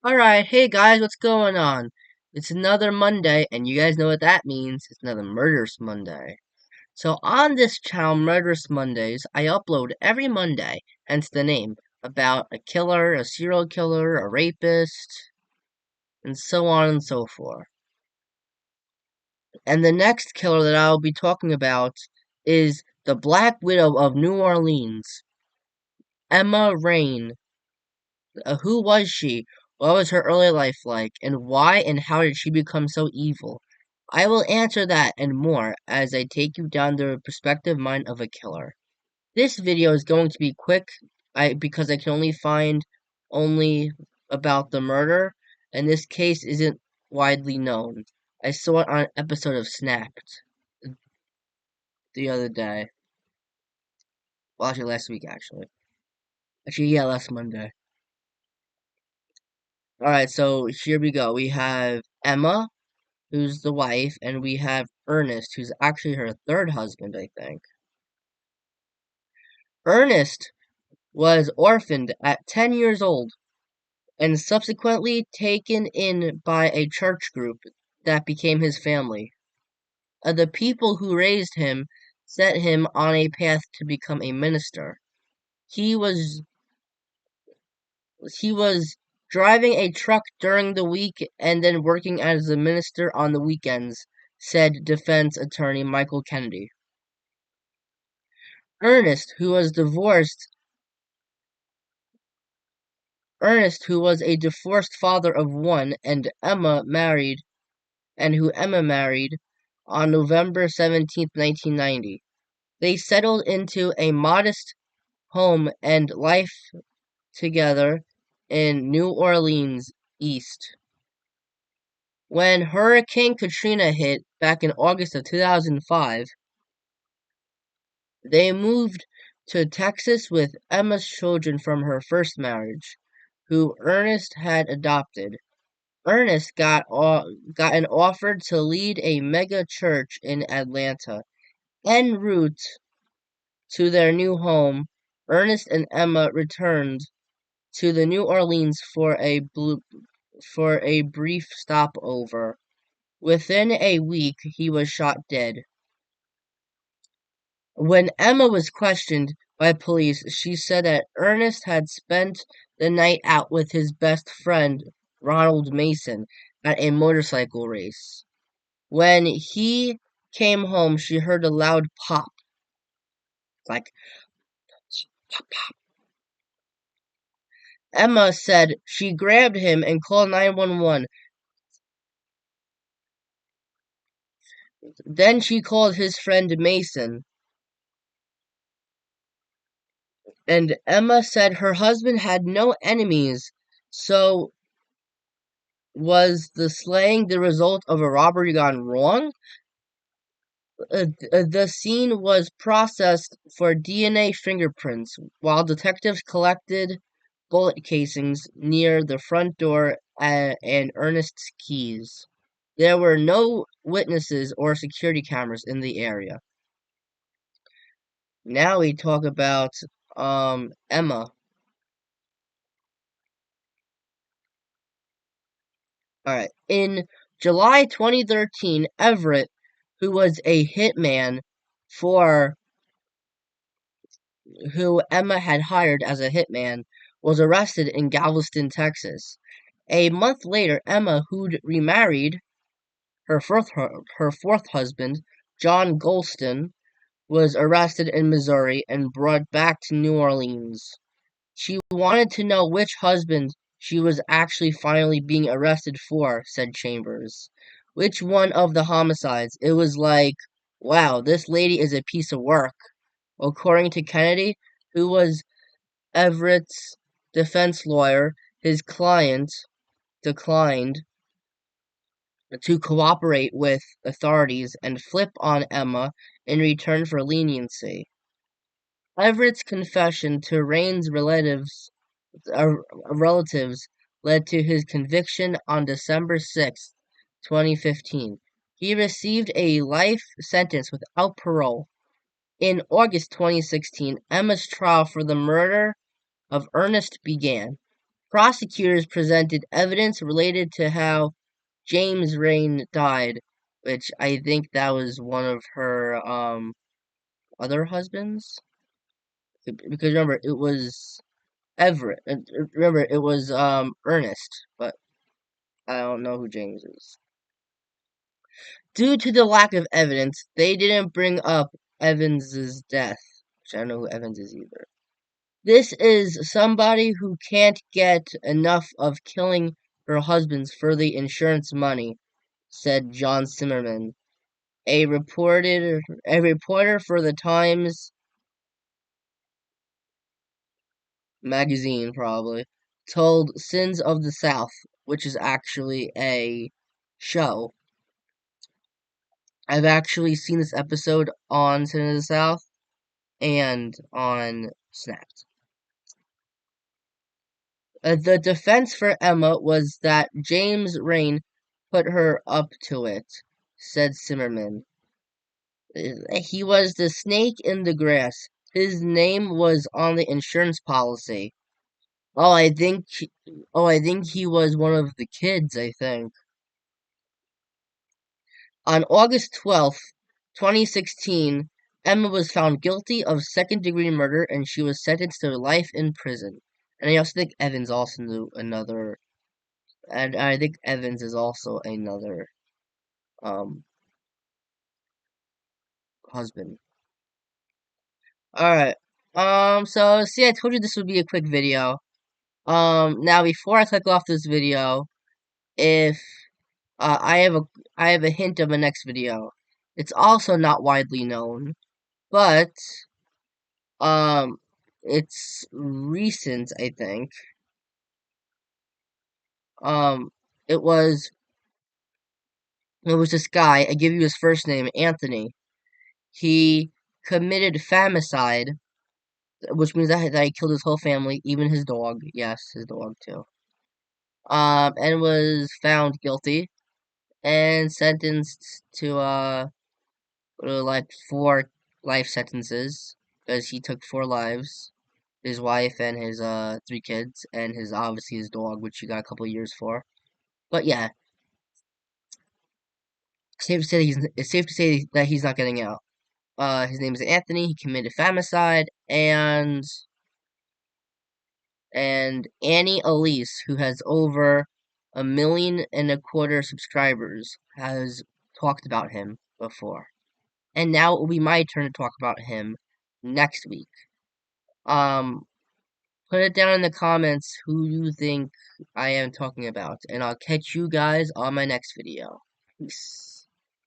Alright, hey guys, what's going on? It's another Monday, and you guys know what that means. It's another Murderous Monday. So on this channel, Murderous Mondays, I upload every Monday, hence the name, about a killer, a serial killer, a rapist, and so on and so forth. And the next killer that I'll be talking about is the Black Widow of New Orleans, Emma Raine. Who was she? What was her early life like? And why and how did she become so evil? I will answer that and more as I take you down the perspective mind of a killer. This video is going to be quick because I can only find only about the murder, and this case isn't widely known. I saw it on an episode of Snapped the other day. Well, actually last week, actually. Actually, yeah, last Monday. Alright, so here we go. We have Emma, who's the wife, and we have Ernest, who's actually her third husband, I think. Ernest was orphaned at 10 years old and subsequently taken in by a church group that became his family. The people who raised him set him on a path to become a minister. He was he was driving a truck during the week and then working as a minister on the weekends, said defense attorney Michael Kennedy. Ernest, who was divorced Ernest, who was a divorced father of one, and who Emma married on November 17th, 1990. They settled into a modest home and life together in New Orleans East. When Hurricane Katrina hit back in August of 2005, they moved to Texas with Emma's children from her first marriage, who Ernest had adopted. Ernest got an offer to lead a mega church in Atlanta. En route to their new home, Ernest and Emma returned to the New Orleans for a brief stopover. Within a week, he was shot dead. When Emma was questioned by police, she said that Ernest had spent the night out with his best friend, Ronald Mason, at a motorcycle race. When he came home, she heard a loud pop. Like, pop, pop. Emma said she grabbed him and called 911. Then she called his friend Mason. And Emma said her husband had no enemies, so was the slaying the result of a robbery gone wrong? The scene was processed for DNA fingerprints while detectives collected bullet casings near the front door and Ernest's keys. There were no witnesses or security cameras in the area. Now we talk about Emma. Alright. In July 2013, Everett, who was a hitman for who Emma had hired as a hitman, was arrested in Galveston, Texas. A month later, Emma, who'd remarried her fourth husband, John Golston, was arrested in Missouri and brought back to New Orleans. She wanted to know which husband she was actually finally being arrested for, said Chambers. Which one of the homicides? It was like, wow, this lady is a piece of work. According to Kennedy, who was Everett's defense lawyer, his client declined to cooperate with authorities and flip on Emma in return for leniency. Everett's confession to Raine's relatives led to his conviction on December 6, 2015. He received a life sentence without parole. In August 2016, Emma's trial for the murder of Ernest began. Prosecutors presented evidence related to how James Raine died, which I think that was one of her other husbands. Because remember, it was Everett. And remember, it was Ernest, but I don't know who James is. Due to the lack of evidence, they didn't bring up Evans's death, which I don't know who Evans is either. This is somebody who can't get enough of killing her husbands for the insurance money, said John Zimmerman, a reporter for the Times magazine, probably, told Sins of the South, which is actually a show. I've actually seen this episode on Sins of the South and on Snapped. The defense for Emma was that James Raine put her up to it, said Zimmerman. He was the snake in the grass. His name was on the insurance policy. Oh, I think he was one of the kids, I think. On August 12th, 2016, Emma was found guilty of second-degree murder and she was sentenced to life in prison. And I also think Evans also knew another, and I think Evans is also another um husband. Alright. So see, I told you this would be a quick video. Now before I click off this video, if I have a hint of a next video. It's also not widely known, but um it's recent, I think. Um it was it was this guy, I give you his first name, Anthony. He committed famicide, which means that he killed his whole family, even his dog. Yes, his dog too. And was found guilty and sentenced to like 4 life sentences because he took 4 lives. His wife and his 3 kids and his obviously his dog, which he got a couple of years for. But yeah, it's safe to say that he's not getting out. His name is Anthony. He committed famicide, and Annie Elise, who has over 1.25 million subscribers, has talked about him before. And now it will be my turn to talk about him next week. Um, Put it down in the comments who you think I am talking about, and I'll catch you guys on my next video. Peace.